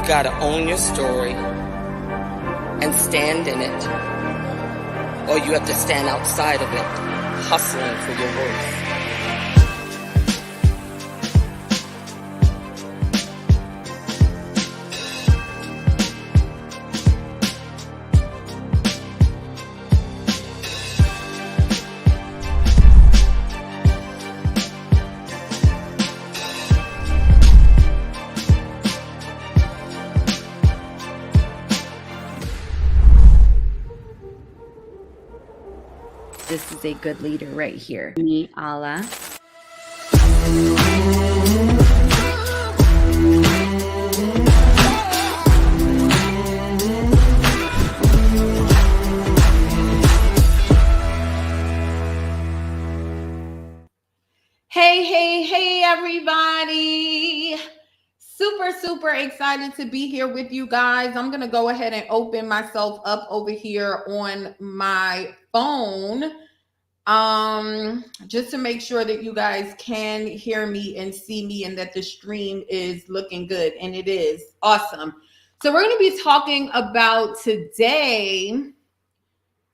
gotta own your story and stand in it, or you have to stand outside of it, hustling for your worth. This is a good leader right here. Me, Allah. Hey, everybody. Super excited to be here with you guys. I'm going to go ahead and open myself up over here on my phone. Just to make sure that you guys can hear me and see me and that the stream is looking good, and it is awesome. So we're going to be talking about today,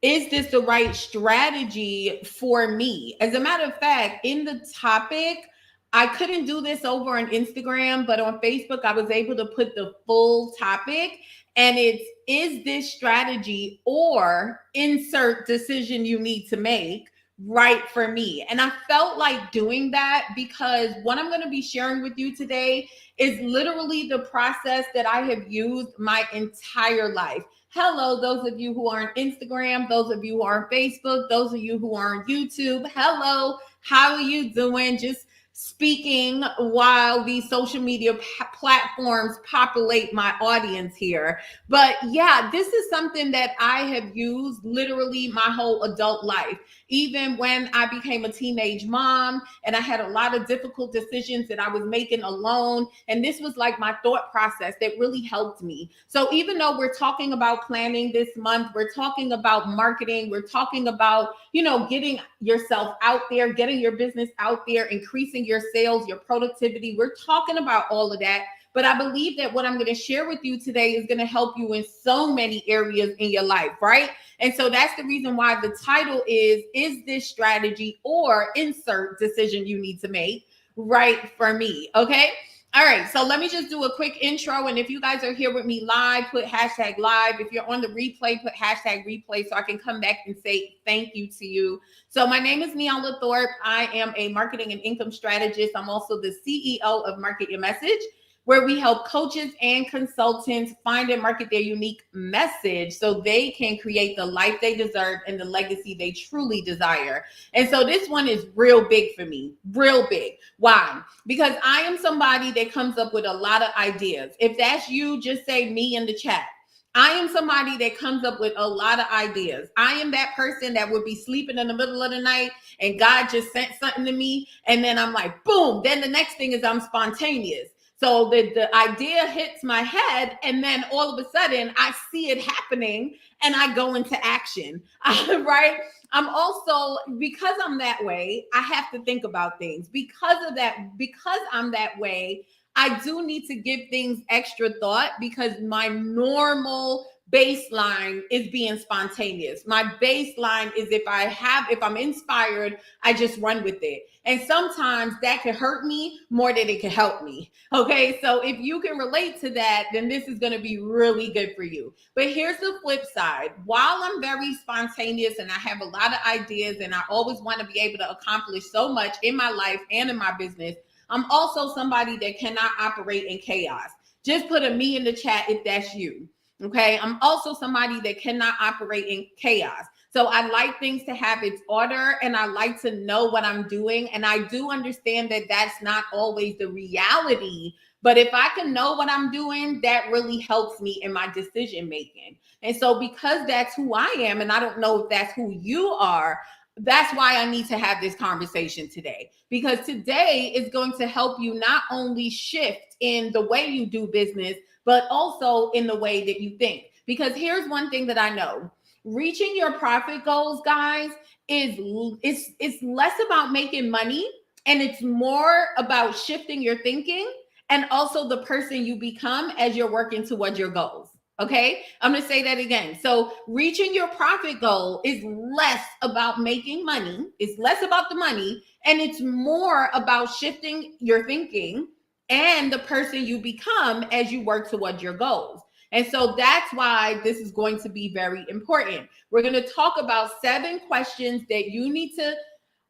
is this the right strategy for me? As a matter of fact, in the topic, I couldn't do this over on Instagram, but on Facebook, I was able to put the full topic, and it's, is this strategy or insert decision you need to make right for me? And I felt like doing that because what I'm going to be sharing with you today is literally the process that I have used my entire life. Hello, those of you who are on Instagram, those of you who are on Facebook, those of you who are on YouTube. Hello, how are you doing? Just speaking while these social media platforms populate my audience here. But yeah, this is something that I have used literally my whole adult life. Even when I became a teenage mom and I had a lot of difficult decisions that I was making alone. And this was like my thought process that really helped me. So even though we're talking about planning this month, we're talking about marketing, we're talking about, getting yourself out there, getting your business out there, increasing your sales, your productivity. We're talking about all of that. But I believe that what I'm going to share with you today is going to help you in so many areas in your life, right? And so that's the reason why the title is this strategy or insert decision you need to make right for me? Okay. All right. So let me just do a quick intro. And if you guys are here with me live, put hashtag live. If you're on the replay, put hashtag replay so I can come back and say thank you to you. So my name is Neala Thorpe. I am a marketing and income strategist. I'm also the CEO of Market Your Message, where we help coaches and consultants find and market their unique message so they can create the life they deserve and the legacy they truly desire. And so this one is real big for me, real big. Why? Because I am somebody that comes up with a lot of ideas. If that's you, just say me in the chat. I am somebody that comes up with a lot of ideas. I am that person that would be sleeping in the middle of the night and God just sent something to me. And then I'm like, boom. Then the next thing is I'm spontaneous. So the idea hits my head, and then all of a sudden I see it happening and I go into action, right? I'm also, because I'm that way, I have to think about things. Because I'm that way, I do need to give things extra thought because my normal baseline is being spontaneous. My baseline is if I'm inspired, I just run with it. And sometimes that can hurt me more than it can help me. Okay. So if you can relate to that, then this is going to be really good for you. But here's the flip side. While I'm very spontaneous and I have a lot of ideas and I always want to be able to accomplish so much in my life and in my business, I'm also somebody that cannot operate in chaos. Just put a me in the chat if that's you. Okay. I'm also somebody that cannot operate in chaos. So I like things to have its order and I like to know what I'm doing. And I do understand that that's not always the reality. But if I can know what I'm doing, that really helps me in my decision making. And so because that's who I am, and I don't know if that's who you are, that's why I need to have this conversation today, because today is going to help you not only shift in the way you do business, but also in the way that you think. Because here's one thing that I know. Reaching your profit goals, guys, it's less about making money and it's more about shifting your thinking and also the person you become as you're working towards your goals. Okay, I'm going to say that again. So reaching your profit goal is less about making money, it's less about the money, and it's more about shifting your thinking and the person you become as you work towards your goals. And so that's why this is going to be very important. We're going to talk about 7 questions that you need to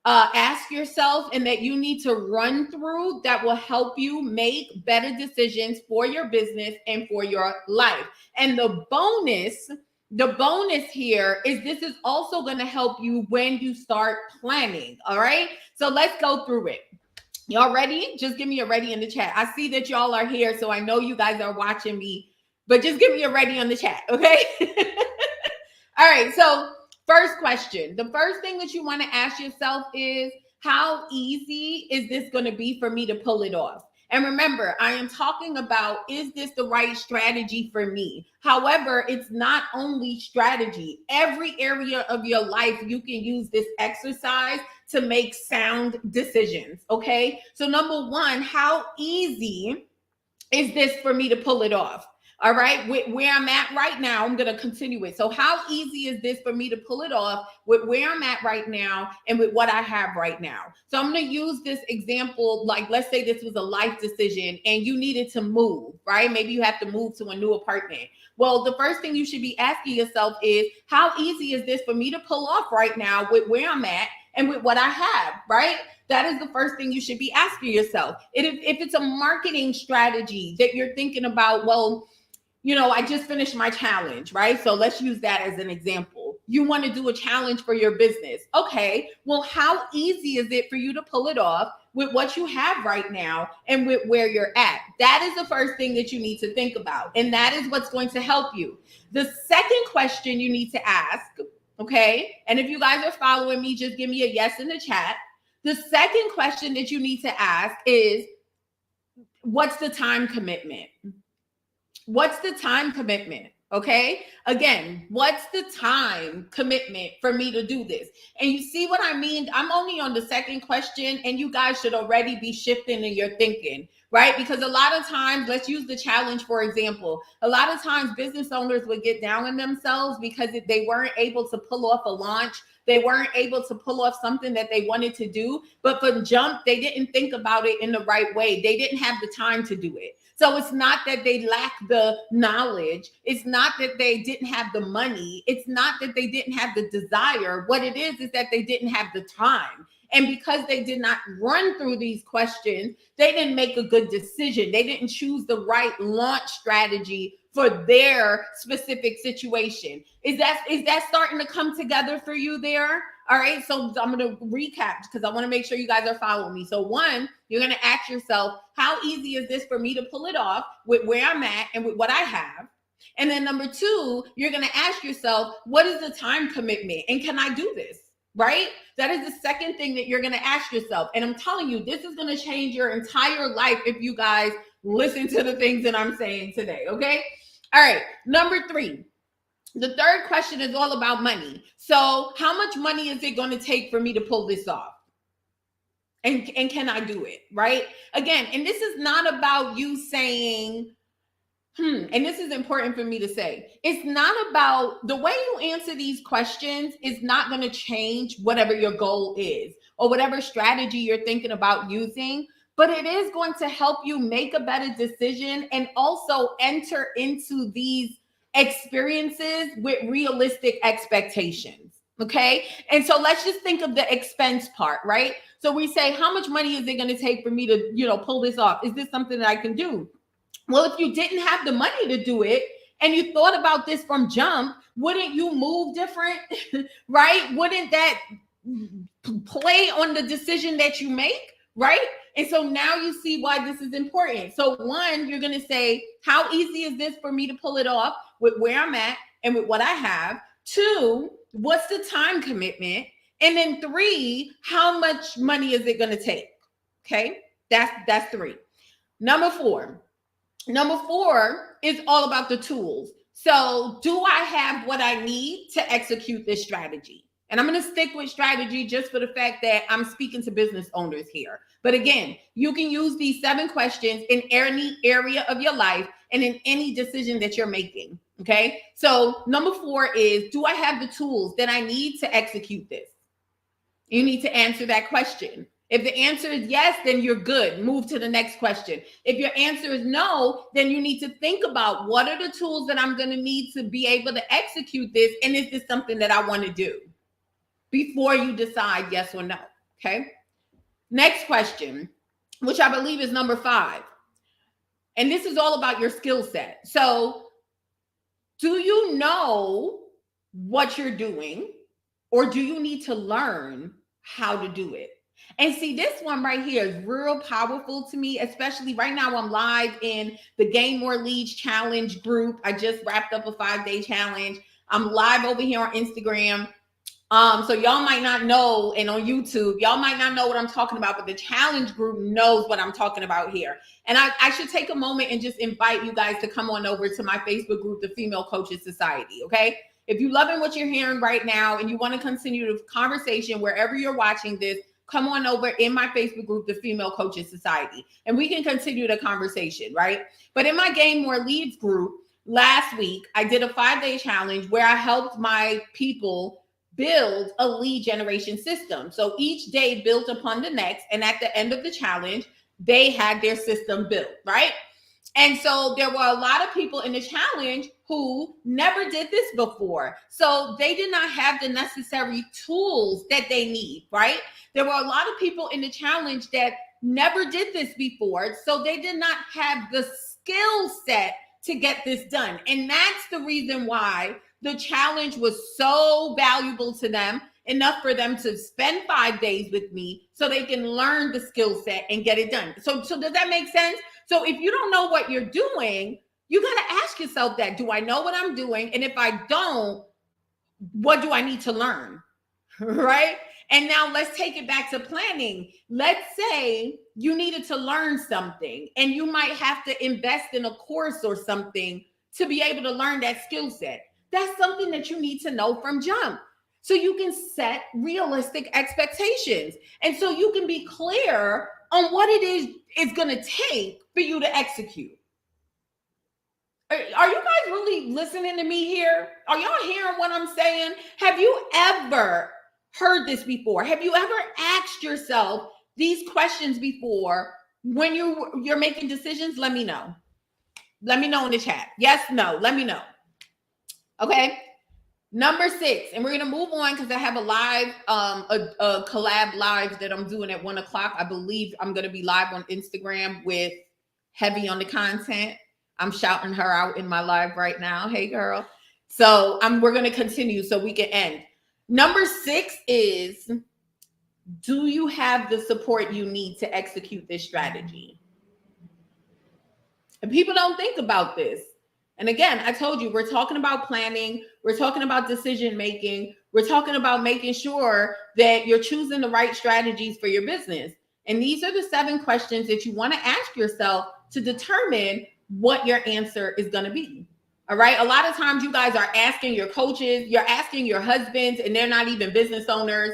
ask yourself and that you need to run through that will help you make better decisions for your business and for your life. And the bonus here is this is also going to help you when you start planning. All right. So let's go through it. Y'all ready? Just give me a ready in the chat. I see that y'all are here, so I know you guys are watching me, but just give me a ready on the chat. Okay. All right. So first question, the first thing that you want to ask yourself is, how easy is this going to be for me to pull it off? And remember, I am talking about, is this the right strategy for me? However, it's not only strategy. Every area of your life, you can use this exercise to make sound decisions. Okay. So number 1, how easy is this for me to pull it off? All right, where I'm at right now, I'm going to continue it. So how easy is this for me to pull it off with where I'm at right now and with what I have right now? So I'm going to use this example, like let's say this was a life decision and you needed to move, right? Maybe you have to move to a new apartment. Well, the first thing you should be asking yourself is, how easy is this for me to pull off right now with where I'm at and with what I have, right? That is the first thing you should be asking yourself. If it's a marketing strategy that you're thinking about, well, you know, I just finished my challenge, right? So let's use that as an example. You want to do a challenge for your business. Okay, well, how easy is it for you to pull it off with what you have right now and with where you're at? That is the first thing that you need to think about. And that is what's going to help you. The second question you need to ask, okay, and if you guys are following me, just give me a yes in the chat. The second question that you need to ask is, what's the time commitment? What's the time commitment? Okay. Again, what's the time commitment for me to do this? And you see what I mean? I'm only on the second question, and you guys should already be shifting in your thinking, right? Because a lot of times, let's use the challenge, for example. A lot of times business owners would get down on themselves because they weren't able to pull off a launch. They weren't able to pull off something that they wanted to do, but for jump, they didn't think about it in the right way. They didn't have the time to do it. So it's not that they lack the knowledge. It's not that they didn't have the money. It's not that they didn't have the desire. What it is that they didn't have the time. And because they did not run through these questions, they didn't make a good decision. They didn't choose the right launch strategy for their specific situation. Is that starting to come together for you there? All right, so I'm going to recap because I want to make sure you guys are following me. So 1, you're going to ask yourself, how easy is this for me to pull it off with where I'm at and with what I have? And then number 2, you're going to ask yourself, what is the time commitment? And can I do this? Right? That is the second thing that you're going to ask yourself. And I'm telling you, this is going to change your entire life if you guys listen to the things that I'm saying today. Okay. All right. Number 3. The third question is all about money. So how much money is it going to take for me to pull this off? And can I do it? Right? Again, and this is not about you saying, and this is important for me to say. It's not about the way you answer these questions is not going to change whatever your goal is or whatever strategy you're thinking about using, but it is going to help you make a better decision and also enter into these experiences with realistic expectations. Okay. And so let's just think of the expense part, right? So we say, how much money is it going to take for me to, pull this off? Is this something that I can do? Well, if you didn't have the money to do it and you thought about this from jump, wouldn't you move different, right? Wouldn't that play on the decision that you make, right? And so now you see why this is important. So 1, you're going to say, how easy is this for me to pull it off with where I'm at and with what I have? 2, what's the time commitment? And then 3, how much money is it going to take? Okay, that's 3. Number 4 is all about the tools. So do I have what I need to execute this strategy? And I'm going to stick with strategy just for the fact that I'm speaking to business owners here. But again, you can use these 7 questions in any area of your life and in any decision that you're making. Okay. So number 4 is, do I have the tools that I need to execute this? You need to answer that question. If the answer is yes, then you're good. Move to the next question. If your answer is no, then you need to think about, what are the tools that I'm going to need to be able to execute this? And is this something that I want to do? Before you decide yes or no. Okay. Next question, which I believe is number 5. And this is all about your skill set. So, do you know what you're doing, or do you need to learn how to do it? And see, this one right here is real powerful to me, especially right now. I'm live in the Gain More Leads Challenge group. I just wrapped up a 5-day challenge. I'm live over here on Instagram. So y'all might not know, and on YouTube, y'all might not know what I'm talking about, but the challenge group knows what I'm talking about here. And I should take a moment and just invite you guys to come on over to my Facebook group, the Female Coaches Society. Okay. If you're loving what you're hearing right now and you want to continue the conversation wherever you're watching this, come on over in my Facebook group, the Female Coaches Society, and we can continue the conversation, right? But in my Gain More Leads group last week, I did a 5-day challenge where I helped my people build a lead generation system. So each day built upon the next, and at the end of the challenge, they had their system built, right? And so there were a lot of people in the challenge who never did this before. So they did not have the necessary tools that they need, right? There were a lot of people in the challenge that never did this before. So they did not have the skill set to get this done. And that's the reason why the challenge was so valuable to them, enough for them to spend 5 days with me so they can learn the skill set and get it done. So does that make sense? So if you don't know what you're doing, you got to ask yourself that, do I know what I'm doing? And if I don't, what do I need to learn? Right? And now let's take it back to planning. Let's say you needed to learn something and you might have to invest in a course or something to be able to learn that skill set. That's something that you need to know from jump, so you can set realistic expectations. And so you can be clear on what it is it's going to take for you to execute. Are you guys really listening to me here? Are y'all hearing what I'm saying? Have you ever heard this before? Have you ever asked yourself these questions before when you're making decisions? Let me know. Let me know in the chat. Yes, no, let me know. Okay. Number 6, and we're going to move on because I have a live, a collab live that I'm doing at 1:00. I believe I'm going to be live on Instagram with Heavy on the Content. I'm shouting her out in my live right now. Hey, girl. So we're going to continue so we can end. Number 6 is, do you have the support you need to execute this strategy? And people don't think about this. And again, I told you, we're talking about planning. We're talking about decision making. We're talking about making sure that you're choosing the right strategies for your business. And these are the 7 questions that you want to ask yourself to determine what your answer is going to be. All right. A lot of times you guys are asking your coaches, you're asking your husbands, and they're not even business owners.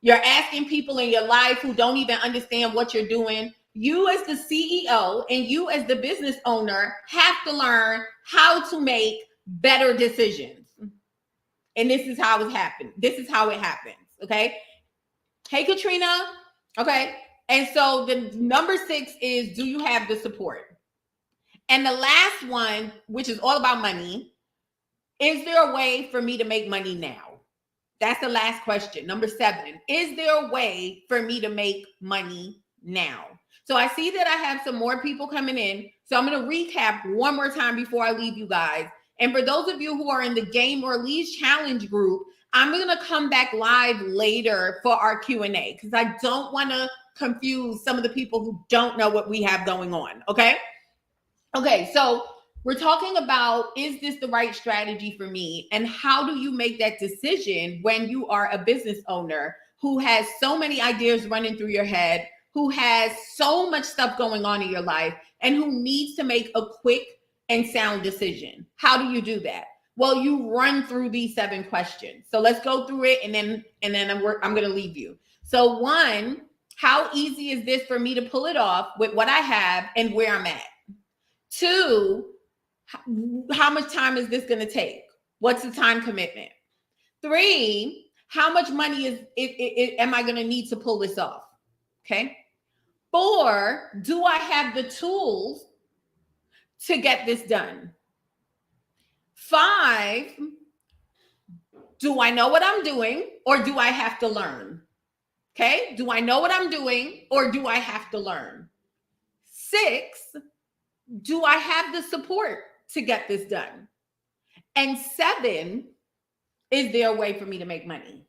You're asking people in your life who don't even understand what you're doing. You as the CEO and you as the business owner have to learn how to make better decisions. And this is how it happens. This is how it happens. Okay. Hey, Katrina. Okay. And so the number 6 is, do you have the support? And the last one, which is all about money, is there a way for me to make money now? That's the last question. Number 7, is there a way for me to make money now? So I see that I have some more people coming in. So I'm going to recap one more time before I leave you guys. And for those of you who are in the Gain More Leads Challenge group, I'm going to come back live later for our Q&A because I don't want to confuse some of the people who don't know what we have going on. Okay. Okay. So we're talking about, is this the right strategy for me? And how do you make that decision when you are a business owner who has so many ideas running through your head, who has so much stuff going on in your life, and who needs to make a quick and sound decision? How do you do that? Well, you run through these 7 questions. So let's go through it, and then I'm going to leave you. So 1 How easy is this for me to pull it off with what I have and where I'm at? 2, how much time is this going to take? What's the time commitment? 3, how much money am I going to need to pull this off? Okay. 4, do I have the tools to get this done? 5, do I know what I'm doing or do I have to learn? Okay. Do I know what I'm doing or do I have to learn? 6, do I have the support to get this done? And 7, is there a way for me to make money?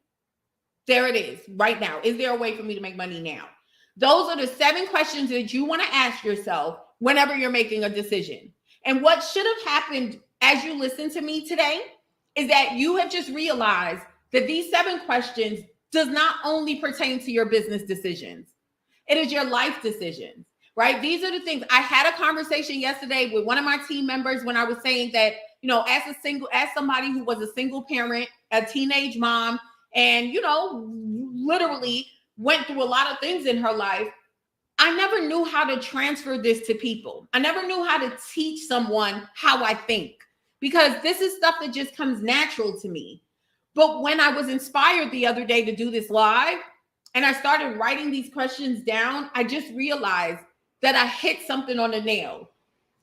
There it is right now. Is there a way for me to make money now? Those are the 7 questions that you want to ask yourself whenever you're making a decision. And what should have happened as you listen to me today is that you have just realized that these 7 questions does not only pertain to your business decisions. It is your life decisions, right? These are the things. I had a conversation yesterday with one of my team members when I was saying that, you know, as somebody who was a single parent, a teenage mom, and, you know, literally went through a lot of things in her life, I never knew how to transfer this to people. I never knew how to teach someone how I think, because this is stuff that just comes natural to me. But when I was inspired the other day to do this live and I started writing these questions down, I just realized that I hit something on the nail.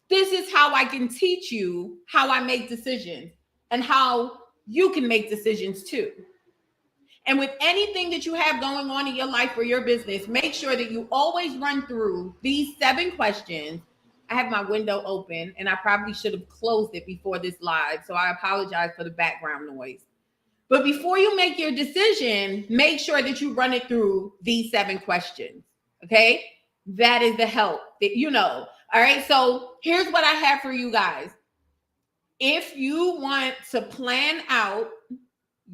This is how I can teach you how I make decisions and how you can make decisions too. And with anything that you have going on in your life or your business, make sure that you always run through these 7 questions. I have my window open and I probably should have closed it before this live, so I apologize for the background noise. But before you make your decision, make sure that you run it through these 7 questions, okay? That is the help that you know. All right, so here's what I have for you guys. If you want to plan out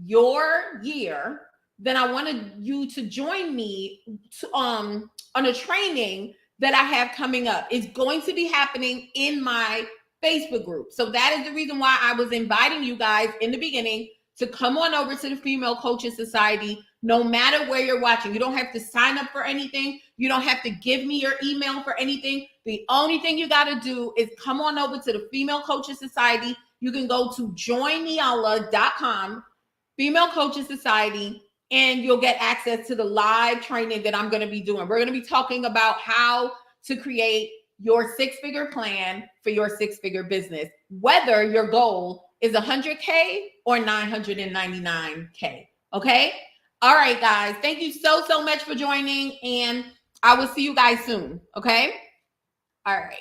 your year, then I wanted you to join me on a training that I have coming up. It's going to be happening in my Facebook group. So that is the reason why I was inviting you guys in the beginning to come on over to the Female Coaches Society, no matter where you're watching. You don't have to sign up for anything. You don't have to give me your email for anything. The only thing you got to do is come on over to the Female Coaches Society. You can go to joinniala.com, Female Coaches Society, and you'll get access to the live training that I'm going to be doing. We're going to be talking about how to create your 6-figure plan for your 6-figure business, whether your goal is 100K or 999K. Okay. All right, guys. Thank you so much for joining, and I will see you guys soon. Okay. All right.